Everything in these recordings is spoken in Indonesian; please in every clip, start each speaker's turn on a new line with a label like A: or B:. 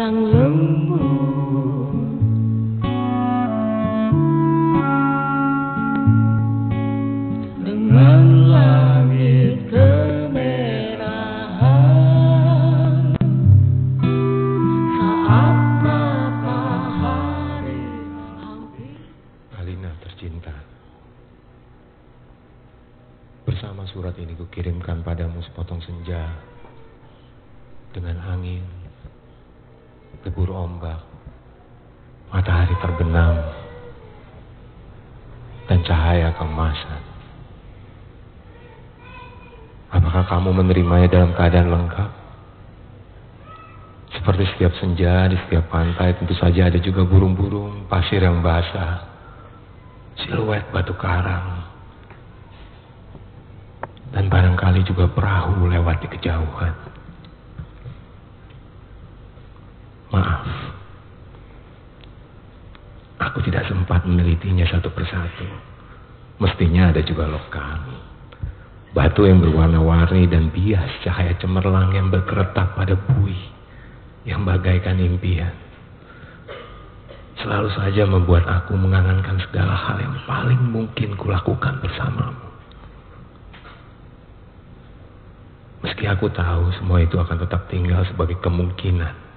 A: yang lembut, dengan langit kemerahan, saat matahari hampir.
B: Alina tercinta, bersama surat ini kukirimkan padamu sepotong senja dengan angin, debur ombak, matahari terbenam, dan cahaya keemasan. Apakah kamu menerimanya dalam keadaan lengkap? Seperti setiap senja di setiap pantai, tentu saja ada juga burung-burung, pasir yang basah, siluet batu karang, dan barangkali juga perahu lewat di kejauhan. Maaf, aku tidak sempat menelitinya satu persatu. Mestinya ada juga lokal, batu yang berwarna-warni dan bias cahaya cemerlang yang berkeretak pada buih yang bagaikan impian. Selalu saja membuat aku mengangankan segala hal yang paling mungkin kulakukan bersamamu. Meski aku tahu semua itu akan tetap tinggal sebagai kemungkinan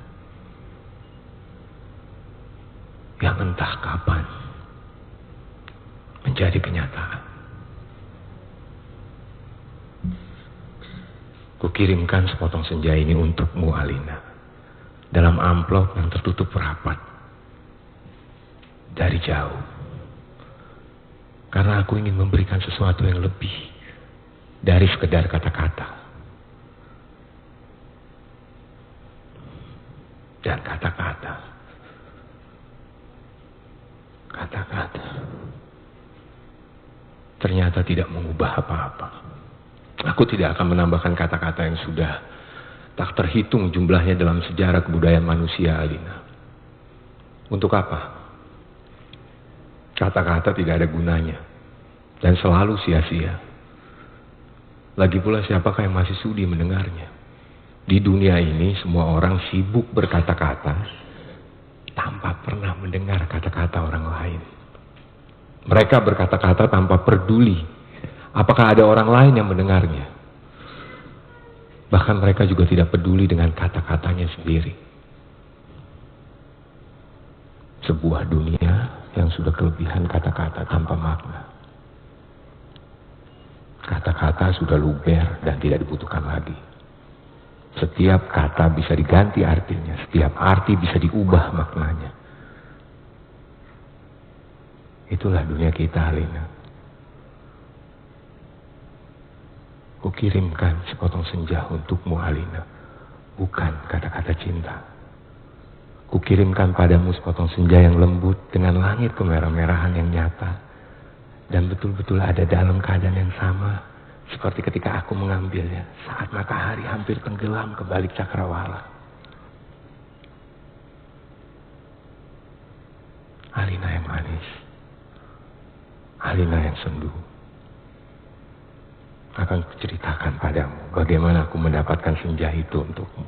B: yang entah kapan menjadi kenyataan. Kukirimkan sepotong senja ini untukmu, Alina, dalam amplop yang tertutup rapat dari jauh. Karena aku ingin memberikan sesuatu yang lebih dari sekedar kata-kata. Dan kata-kata ternyata tidak mengubah apa-apa. Aku tidak akan menambahkan kata-kata yang sudah tak terhitung jumlahnya dalam sejarah kebudayaan manusia, Alina. Untuk apa? Kata-kata tidak ada gunanya dan selalu sia-sia. Lagi pula siapakah yang masih sudi mendengarnya? Di dunia ini semua orang sibuk berkata-kata tanpa pernah mendengar kata-kata orang lain. Mereka berkata-kata tanpa peduli apakah ada orang lain yang mendengarnya. Bahkan mereka juga tidak peduli dengan kata-katanya sendiri. Sebuah dunia yang sudah kelebihan kata-kata tanpa makna. Kata-kata sudah luber dan tidak dibutuhkan lagi. Setiap kata bisa diganti artinya, setiap arti bisa diubah maknanya. Itulah dunia kita, Alina. Kukirimkan sepotong senja untukmu, Alina, bukan kata-kata cinta. Kukirimkan padamu sepotong senja yang lembut dengan langit kemerah-merahan yang nyata dan betul-betul ada dalam keadaan yang sama seperti ketika aku mengambilnya saat matahari hampir tenggelam ke balik cakrawala. Alina yang manis, Alina yang sendu. Akan kuceritakan padamu bagaimana aku mendapatkan senja itu untukmu.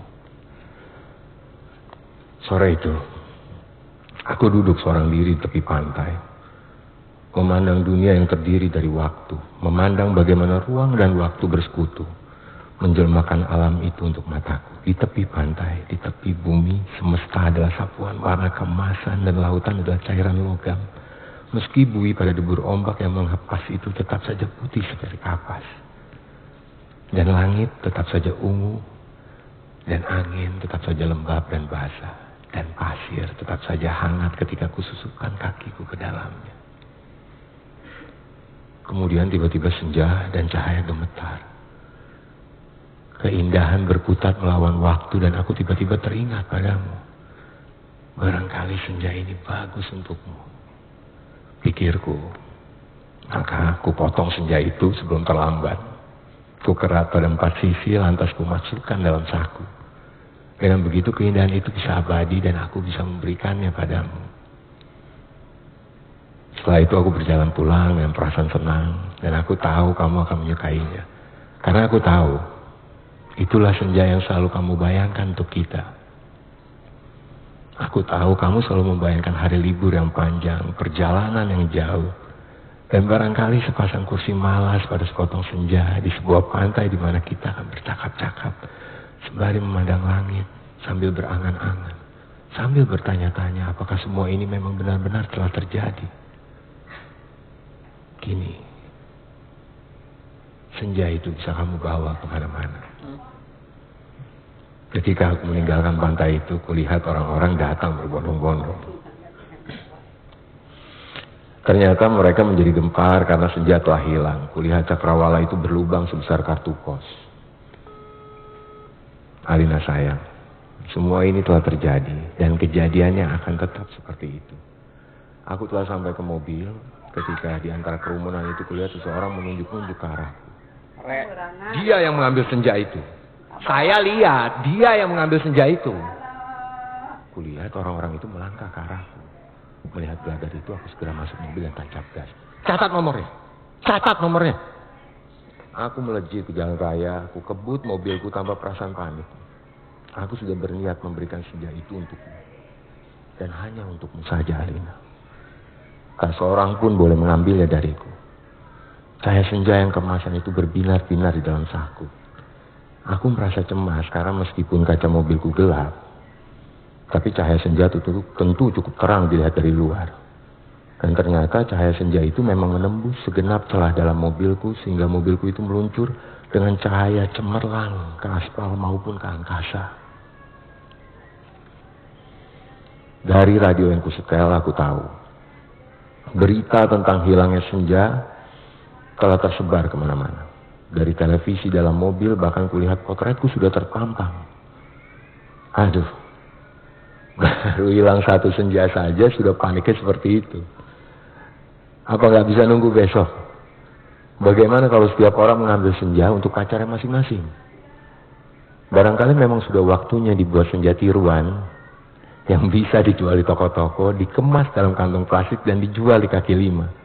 B: Sore itu, aku duduk seorang diri di tepi pantai, memandang dunia yang terdiri dari waktu, memandang bagaimana ruang dan waktu bersekutu, menjelmakan alam itu untuk mataku. Di tepi pantai, di tepi bumi, semesta adalah sapuan warna keemasan dan lautan adalah cairan logam. Meski buih pada debur ombak yang menghepas itu tetap saja putih seperti kapas. Dan langit tetap saja ungu, dan angin tetap saja lembab dan basah, dan pasir tetap saja hangat ketika kususupkan kakiku ke dalamnya. Kemudian tiba-tiba senja dan cahaya gemetar. Keindahan berputar melawan waktu dan aku tiba-tiba teringat padamu. Barangkali senja ini bagus untukmu. Pikirku, maka aku potong senja itu sebelum terlambat. Ku kerat pada 4 sisi lantas ku masukkan dalam saku. Dengan begitu keindahan itu bisa abadi dan aku bisa memberikannya padamu. Setelah itu aku berjalan pulang dengan perasaan senang dan aku tahu kamu akan menyukainya. Karena aku tahu itulah senja yang selalu kamu bayangkan untuk kita. Aku tahu kamu selalu membayangkan hari libur yang panjang, perjalanan yang jauh. Dan barangkali sepasang kursi malas pada sekotong senja di sebuah pantai di mana kita akan bercakap-cakap sembari memandang langit sambil berangan-angan, sambil bertanya-tanya apakah semua ini memang benar-benar telah terjadi. Kini, senja itu bisa kamu bawa kemana-mana. Ketika aku meninggalkan pantai itu, kulihat orang-orang datang berbondong-bondong. Ternyata mereka menjadi gempar karena senja telah hilang. Kulihat cakrawala itu berlubang sebesar kartu pos. Alina sayang, semua ini telah terjadi dan kejadiannya akan tetap seperti itu. Aku telah sampai ke mobil ketika di antara kerumunan itu kulihat seseorang menunjuk-nunjuk ke arahku. Dia yang mengambil senja itu. Saya lihat dia yang mengambil senja itu. Kulihat orang-orang itu melangkah ke arahku. Melihat gelagat itu, aku segera masuk mobil dan tancap gas. Catat nomornya. Catat nomornya. Aku melejit ke jalan raya. Aku kebut mobilku tanpa perasaan panik. Aku sudah berniat memberikan senja itu untukmu. Dan hanya untukmu saja, Alina. Tak seorang pun boleh mengambilnya dariku. Cahaya senja yang kemasan itu berbinar-binar di dalam saku. Aku merasa cemas karena meskipun kaca mobilku gelap, tapi cahaya senja itu tentu cukup terang dilihat dari luar. Dan ternyata cahaya senja itu memang menembus segenap celah dalam mobilku sehingga mobilku itu meluncur dengan cahaya cemerlang ke aspal maupun ke angkasa. Dari radio yang kusetel aku tahu berita tentang hilangnya senja telah tersebar kemana-mana. Dari televisi dalam mobil bahkan kulihat potretku sudah terpampang. Aduh, baru hilang satu senja saja sudah paniknya seperti itu. Apa nggak bisa nunggu besok? Bagaimana kalau setiap orang mengambil senja untuk pacarnya masing-masing? Barangkali memang sudah waktunya dibuat senja tiruan yang bisa dijual di toko-toko, dikemas dalam kantong plastik dan dijual di kaki lima.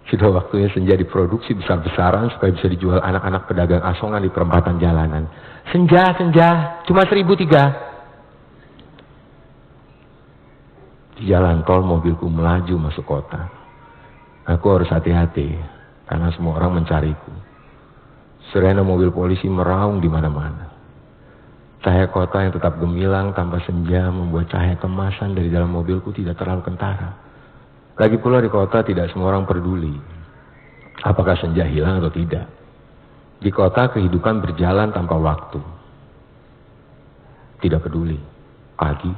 B: Sudah waktunya senja diproduksi besar-besaran supaya bisa dijual anak-anak pedagang asongan di perempatan jalanan. Senja, cuma 1.003. Di jalan tol mobilku melaju masuk kota. Aku harus hati-hati karena semua orang mencariku. Sirene mobil polisi meraung di mana-mana. Cahaya kota yang tetap gemilang tanpa senja membuat cahaya kemasan dari dalam mobilku tidak terlalu kentara. Lagi pula di kota tidak semua orang peduli apakah senja hilang atau tidak. Di kota kehidupan berjalan tanpa waktu. Tidak peduli pagi,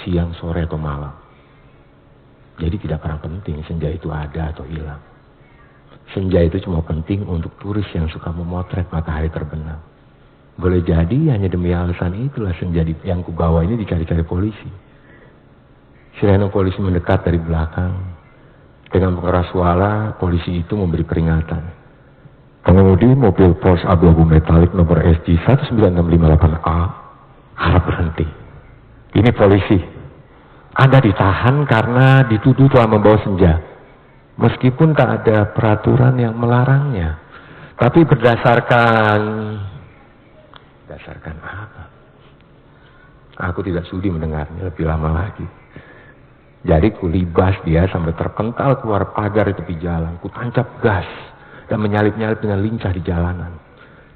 B: siang, sore atau malam. Jadi tidak pernah penting senja itu ada atau hilang. Senja itu cuma penting untuk turis yang suka memotret matahari terbenam. Boleh jadi hanya demi alasan itulah senja yang kubawa ini dicari-cari polisi. Sirene polisi mendekat dari belakang. Dengan pengeras suara, polisi itu memberi peringatan. Pengemudi mobil Porsche abu-abu metalik nomor SG 19658A harap berhenti. Ini polisi. Anda ditahan karena dituduh telah membawa senja. Meskipun tak ada peraturan yang melarangnya. Tapi berdasarkan apa? Aku tidak sudi mendengarnya lebih lama lagi. Jadi kulibas dia sampai terpental keluar pagar di tepi jalan. Kutancap gas dan menyalip-nyalip dengan lincah di jalanan.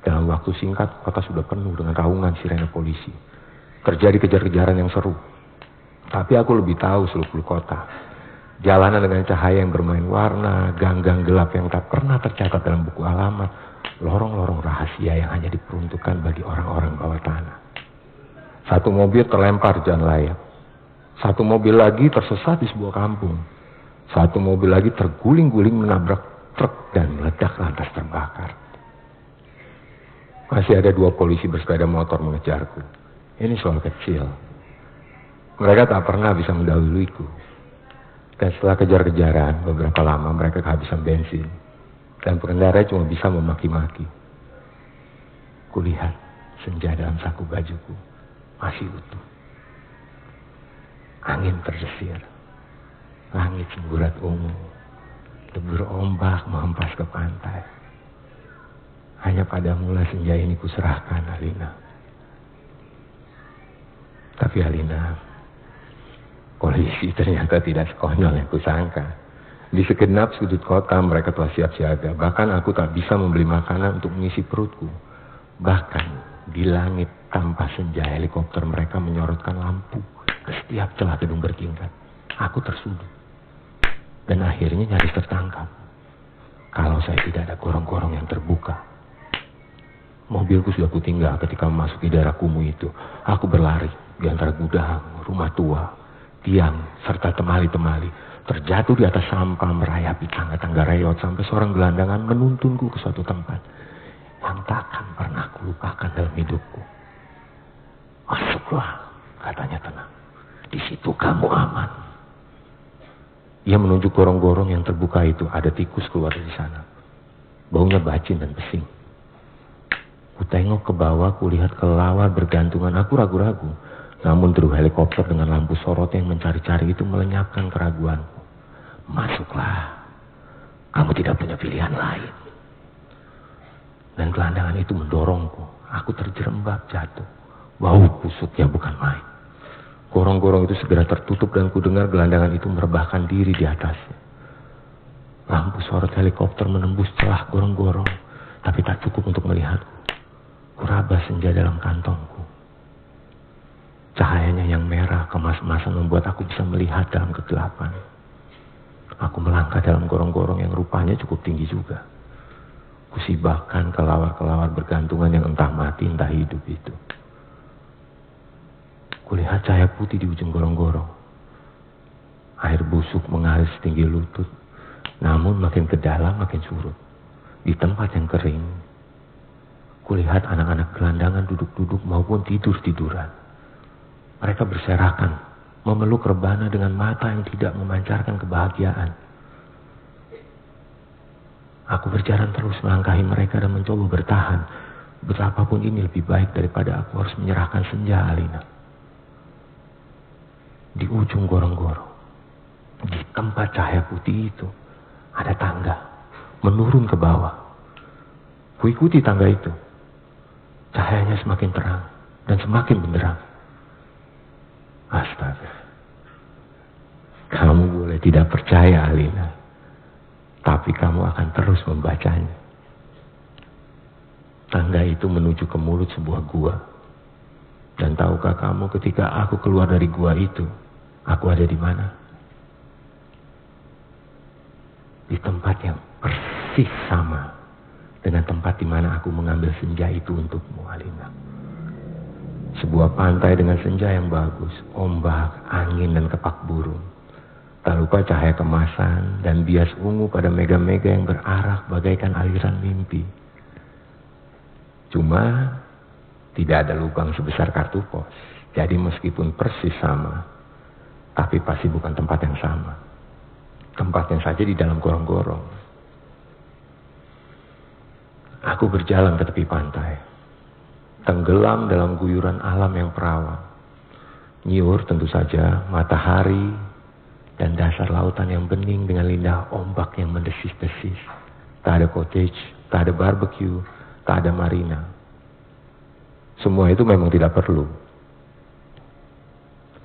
B: Dalam waktu singkat kota sudah penuh dengan raungan sirene polisi. Terjadi kejar-kejaran yang seru. Tapi aku lebih tahu seluk-beluk kota. Jalanan dengan cahaya yang bermain warna, gang-gang gelap yang tak pernah tercatat dalam buku alamat, lorong-lorong rahasia yang hanya diperuntukkan bagi orang-orang bawah tanah. Satu mobil terlempar jalan layang. Satu mobil lagi tersesat di sebuah kampung. Satu mobil lagi terguling-guling menabrak truk dan meledak lantas terbakar. Masih ada 2 polisi bersepeda motor mengejarku. Ini soal kecil. Mereka tak pernah bisa mendahuluiku. Dan setelah kejar-kejaran, beberapa lama mereka kehabisan bensin. Dan pengendara cuma bisa memaki-maki. Kulihat senja dalam saku bajuku masih utuh. Angin terdesir, langit semburat ungu, debur ombak menghempas ke pantai. Hanya padamulah senja ini kuserahkan, Alina. Tapi Alina, Polisi ternyata tidak sekonyol yang kusangka. Di segenap sudut kota mereka telah siap siaga. Bahkan aku tak bisa membeli makanan untuk mengisi perutku. Bahkan di langit tanpa senja helikopter mereka menyorotkan lampu ke setiap celah gedung bertingkat. Aku tersudut. Dan akhirnya nyaris tertangkap. Kalau saya tidak ada gorong-gorong yang terbuka. Mobilku sudah kutinggal ketika memasuki daerah kumuh itu. Aku berlari di antara gudang, rumah tua, tiang, serta temali-temali. Terjatuh di atas sampah, merayapi tangga-tangga reot sampai seorang gelandangan menuntunku ke suatu tempat yang takkan pernah kulupakan dalam hidupku. Masuklah, katanya tenang. Di situ kamu aman. Ia menunjuk gorong-gorong yang terbuka itu. Ada tikus keluar dari sana. Baunya bacin dan pesing. Ku tengok ke bawah, kulihat kelelawar bergantungan. Aku ragu-ragu. Namun deru helikopter dengan lampu sorot yang mencari-cari itu melenyapkan keraguanku. Masuklah. Kamu tidak punya pilihan lain. Dan gelandangan itu mendorongku. Aku terjerembab jatuh. Bau busuknya bukan main. Gorong-gorong itu segera tertutup dan ku dengar gelandangan itu merebahkan diri di atasnya. Lampu sorot helikopter menembus celah gorong-gorong. Tapi tak cukup untuk melihatku. Kuraba senja dalam kantongku. Cahayanya yang merah kemas-kemasan membuat aku bisa melihat dalam kegelapan. Aku melangkah dalam gorong-gorong yang rupanya cukup tinggi juga. Kusibahkan kelawar-kelawar bergantungan yang entah mati entah hidup itu. Kulihat cahaya putih di ujung gorong-gorong. Air busuk mengalir setinggi lutut. Namun makin ke dalam makin surut. Di tempat yang kering. Kulihat anak-anak gelandangan duduk-duduk maupun tidur-tiduran. Mereka berserakan, memeluk rebana dengan mata yang tidak memancarkan kebahagiaan. Aku berjalan terus melangkahi mereka dan mencoba bertahan. Betapapun ini lebih baik daripada aku harus menyerahkan senja Alina. Di ujung gorong-gorong, di tempat cahaya putih itu, ada tangga menurun ke bawah. Kuikuti tangga itu. Cahayanya semakin terang dan semakin benderang. Astaga. Kamu boleh tidak percaya, Alina. Tapi kamu akan terus membacanya. Tangga itu menuju ke mulut sebuah gua. Dan tahukah kamu ketika aku keluar dari gua itu, aku ada di mana? Di tempat yang persis sama dengan tempat di mana aku mengambil senja itu untukmu, Alina. Sebuah pantai dengan senja yang bagus, ombak, angin dan kepak burung. Tak lupa cahaya kemasan dan bias ungu pada mega-mega yang berarak bagaikan aliran mimpi. Cuma tidak ada lubang sebesar kartu pos. Jadi meskipun persis sama, tapi pasti bukan tempat yang sama. Tempatnya saja di dalam gorong-gorong. Aku berjalan ke tepi pantai, tenggelam dalam guyuran alam yang perawan. Nyiur tentu saja matahari dan dasar lautan yang bening dengan lidah ombak yang mendesis-desis. Tak ada cottage, tak ada barbecue, tak ada marina. Semua itu memang tidak perlu.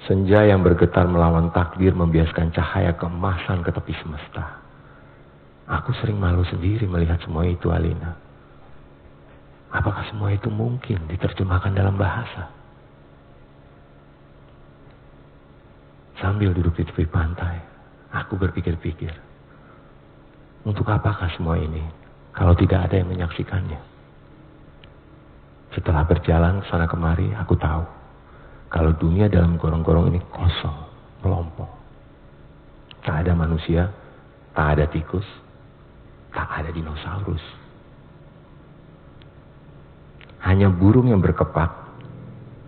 B: Senja yang bergetar melawan takdir membiaskan cahaya keemasan ke tepi semesta. Aku sering malu sendiri melihat semua itu, Alina. Apakah semua itu mungkin diterjemahkan dalam bahasa? Sambil duduk di tepi pantai, aku berpikir-pikir. Untuk apakah semua ini kalau tidak ada yang menyaksikannya? Setelah berjalan sana kemari, aku tahu kalau dunia dalam gorong-gorong ini kosong, melompong. Tak ada manusia, tak ada tikus, tak ada dinosaurus. Hanya burung yang berkepak,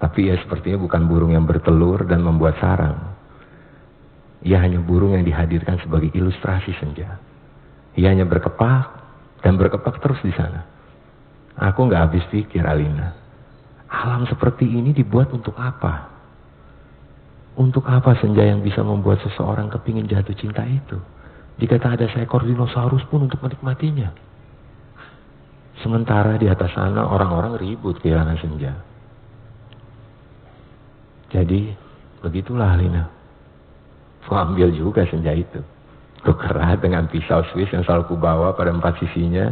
B: tapi ia sepertinya bukan burung yang bertelur dan membuat sarang. Ia hanya burung yang dihadirkan sebagai ilustrasi senja. Ia hanya berkepak dan berkepak terus di sana. Aku nggak habis pikir, Alina. Alam seperti ini dibuat untuk apa? Untuk apa senja yang bisa membuat seseorang kepingin jatuh cinta itu? Jika tak ada seekor dinosaurus pun untuk menikmatinya. Sementara di atas sana orang-orang ribut kehilangan senja. Jadi begitulah, Alina. Ku ambil juga senja itu. Ku kerat dengan pisau Swiss yang selalu ku bawa pada 4 sisinya,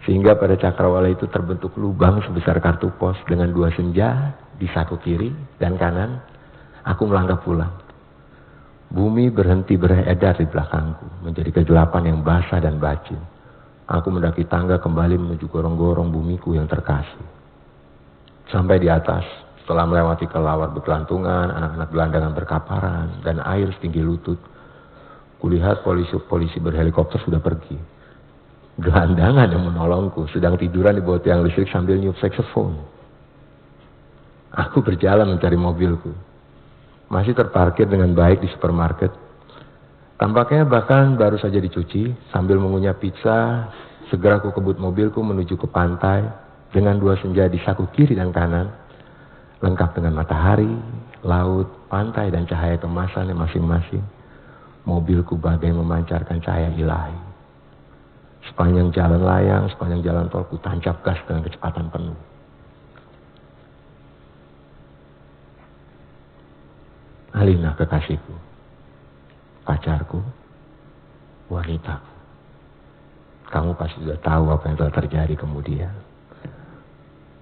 B: sehingga pada cakrawala itu terbentuk lubang sebesar kartu pos dengan 2 senja di saku kiri dan kanan. Aku melangkah pulang. Bumi berhenti beredar di belakangku, menjadi kegelapan yang basah dan bacin. Aku mendaki tangga kembali menuju gorong-gorong bumiku yang terkasih. Sampai di atas, setelah melewati kelawar berkelantungan, anak-anak gelandangan berkaparan, dan air setinggi lutut, kulihat polisi berhelikopter sudah pergi. Gelandangan yang menolongku sedang tiduran di bawah tiang listrik sambil niup saksofon. Aku berjalan mencari mobilku. Masih terparkir dengan baik di supermarket. Tampaknya bahkan baru saja dicuci. Sambil mengunyah pizza, segera aku kebut mobilku menuju ke pantai dengan 2 senja di saku kiri dan kanan, lengkap dengan matahari, laut, pantai, dan cahaya kemasannya masing-masing. Mobilku bagai memancarkan cahaya ilahi. Sepanjang jalan layang, sepanjang jalan tol, ku tancap gas dengan kecepatan penuh. Alina, kekasihku, pacarku, wanitaku. Kamu pasti sudah tahu apa yang telah terjadi kemudian.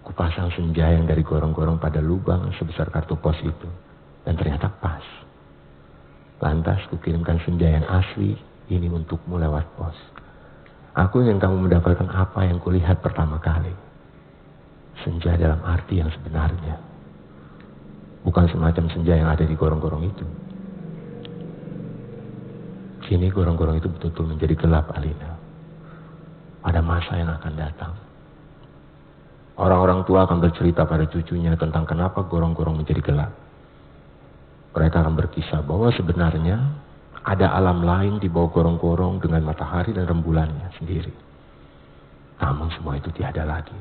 B: Kupasang senja yang dari gorong-gorong pada lubang sebesar kartu pos itu, dan ternyata pas. Lantas kukirimkan senja yang asli ini untukmu lewat pos. Aku ingin kamu mendapatkan apa yang kulihat pertama kali. Senja dalam arti yang sebenarnya. Bukan semacam senja yang ada di gorong-gorong itu. Kini gorong-gorong itu betul-betul menjadi gelap, Alina. Pada masa yang akan datang. Orang-orang tua akan bercerita pada cucunya tentang kenapa gorong-gorong menjadi gelap. Mereka akan berkisah bahwa sebenarnya ada alam lain di bawah gorong-gorong dengan matahari dan rembulannya sendiri. Namun semua itu tiada lagi.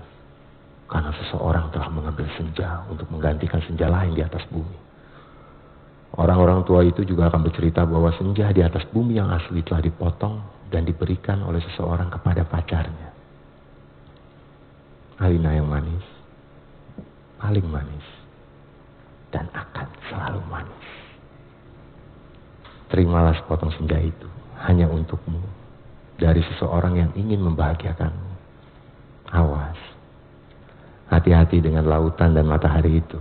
B: Karena seseorang telah mengambil senja untuk menggantikan senja lain di atas bumi. Orang-orang tua itu juga akan bercerita bahwa senja di atas bumi yang asli telah dipotong dan diberikan oleh seseorang kepada pacarnya. Alina yang manis, paling manis, dan akan selalu manis. Terimalah sepotong senja itu hanya untukmu dari seseorang yang ingin membahagiakanmu. Awas, hati-hati dengan lautan dan matahari itu.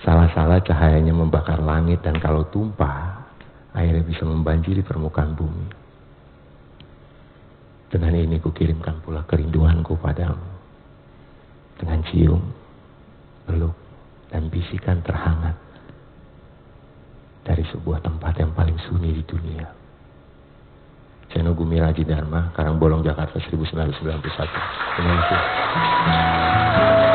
B: Salah-salah cahayanya membakar langit dan kalau tumpah, airnya bisa membanjiri permukaan bumi. Dengan ini kukirimkan pula kerinduanku padamu. Dengan cium, peluk, dan bisikan terhangat dari sebuah tempat yang paling sunyi di dunia. Seno Gumiraji Dharma, Karangbolong, Jakarta 1991. Terima kasih.